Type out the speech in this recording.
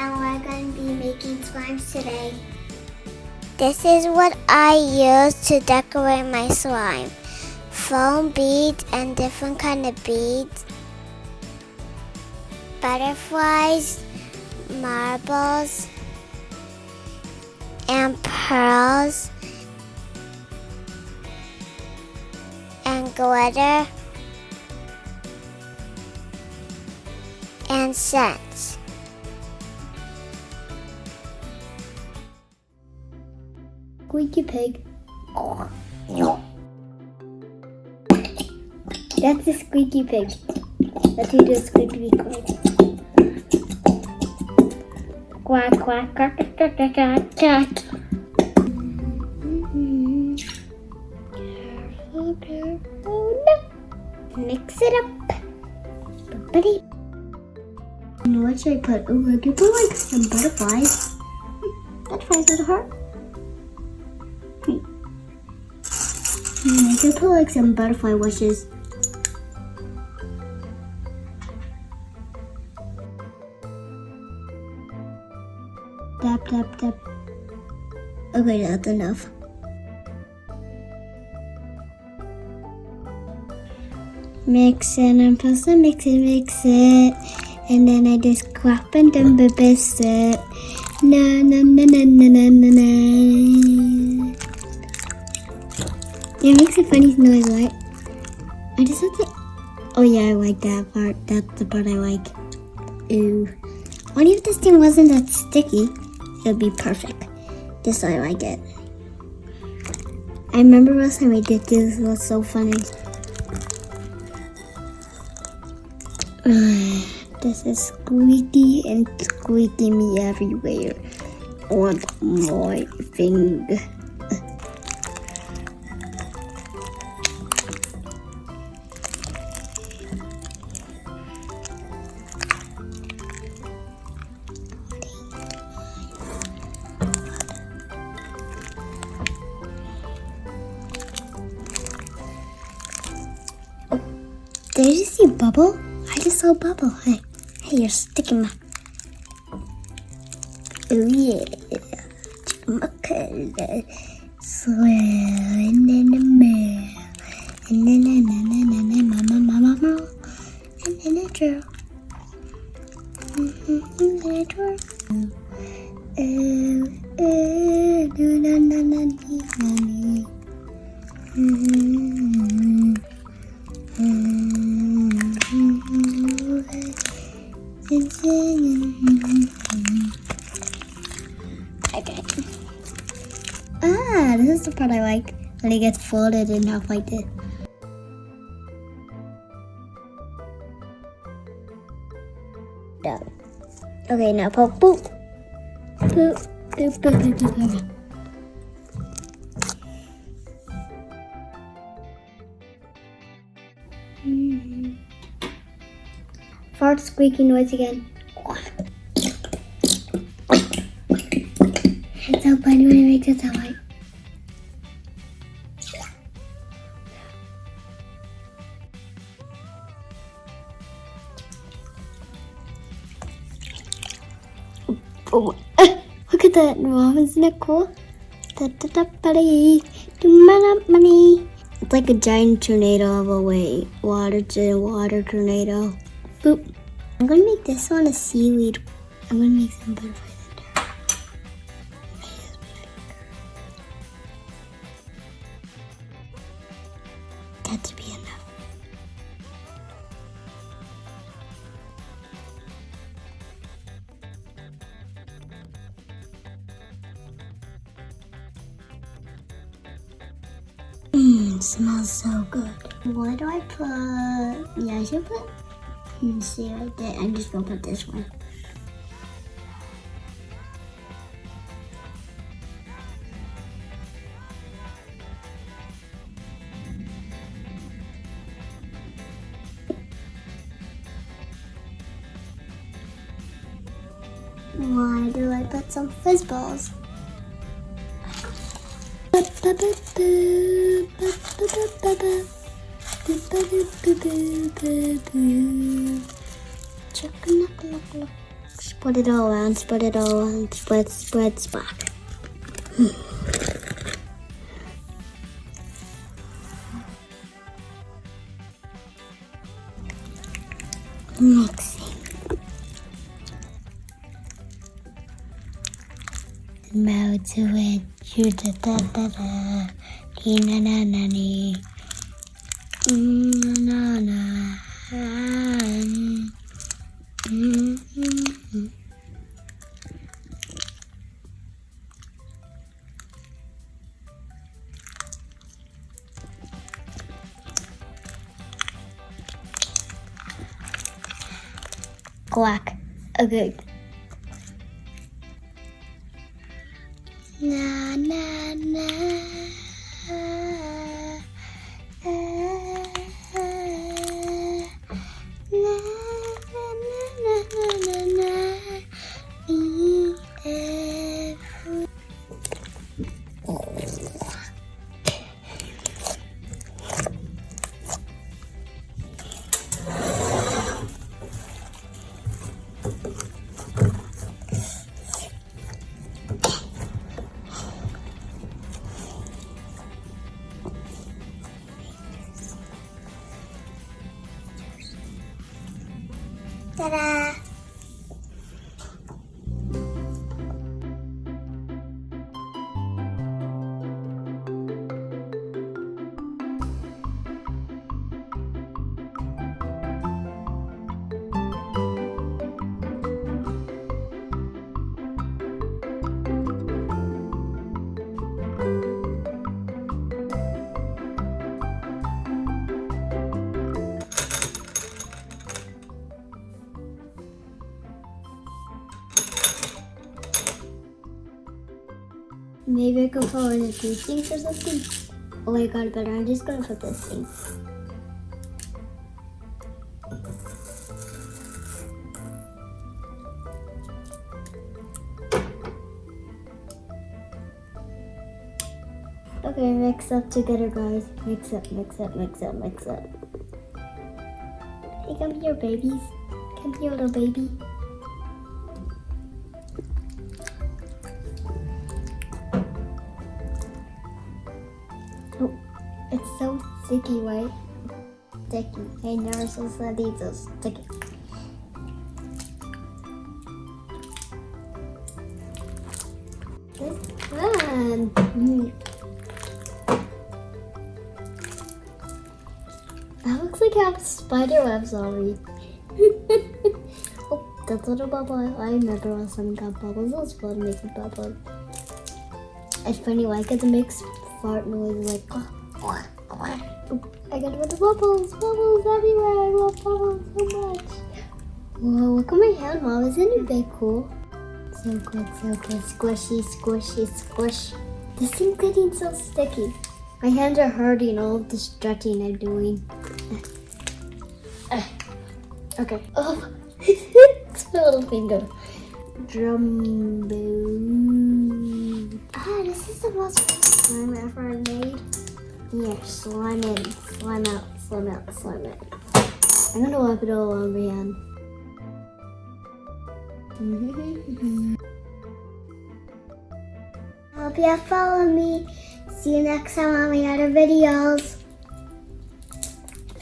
and we're going to be making slimes today. This is what I use to decorate my slime. Foam beads and different kind of beads. Butterflies, marbles, and pearls, and glitter, and scents. Squeaky pig. That's a squeaky pig. Let's do a squeaky pig. Quack, quack, quack, quack, quack, quack, quack. Careful, careful. Mix it up. Buddy. You know what should I put? Oh, I could put like some butterflies. Butterflies with a heart. I could put like some butterfly wishes. Tap, tap, tap. Okay, that's enough. Mix it and press it, mix it. And then I just clap and then best it. Na na na na na na na na. It makes a funny noise, right? I just have to. Oh yeah, I like that part. That's the part I like. Ooh. What if this thing wasn't that sticky? It would be perfect. This I like it. I remember last time I did this. It was so funny. This is squeaky and squeaky me everywhere on my finger. Did you see Bubble? I just saw Bubble. Hey, you're sticking my... Oh yeah. My color. Swirling in the mirror. And then mama. And then a draw. And then a draw. Okay. This is the part I like when it gets folded in half like this. Done. Okay, now poke boop. Boop, boop, boop, boop, boop, boop. Fart squeaky noise again. It's so funny when it makes it sound like. Oh, look at that, Mom. Isn't that cool? Money. It's like a giant tornado of a way. Water tornado. Boop. I'm gonna make this one a seaweed. I'm gonna make some butterflies in there. That should be enough. Smells so good. What do I put? Yeah, I should put. See right there. I'm just gonna put this one. Why do I put some fizzballs? Spread it all around, spread it all around, spread, spark. Mixing. Mouth to it, you da da da da, na na na na na. Quack. Okay. Na na na. Ta-da! Maybe I could put one of these things or something. Oh, I got it better. I'm just gonna put this thing. Okay, mix up together, guys. Mix up, mix up, mix up, mix up. Hey, come here, babies. Come here, little baby. Oh, it's so sticky, right? Sticky. I never saw these so sticky. It's fun. That looks like I have spider webs already. Oh, that little bubble. I remember when someone got bubbles. It was fun making bubbles. It's funny, why could the mix fart noise like oh, I got rid of bubbles everywhere. I love bubbles so much. Whoa, look at my hand, Mom. Isn't it big cool? So good, so good. Squishy, squishy, squish. This thing's getting so sticky. My hands are hurting, all of the stretching I'm doing. Okay. Oh, it's my little finger. Drum boom. Ah, this is the most fun slime ever made. Here, slime in, slime out, slime out, slime out. I'm gonna wipe it all over again. I hope you follow me. See you next time on my other videos.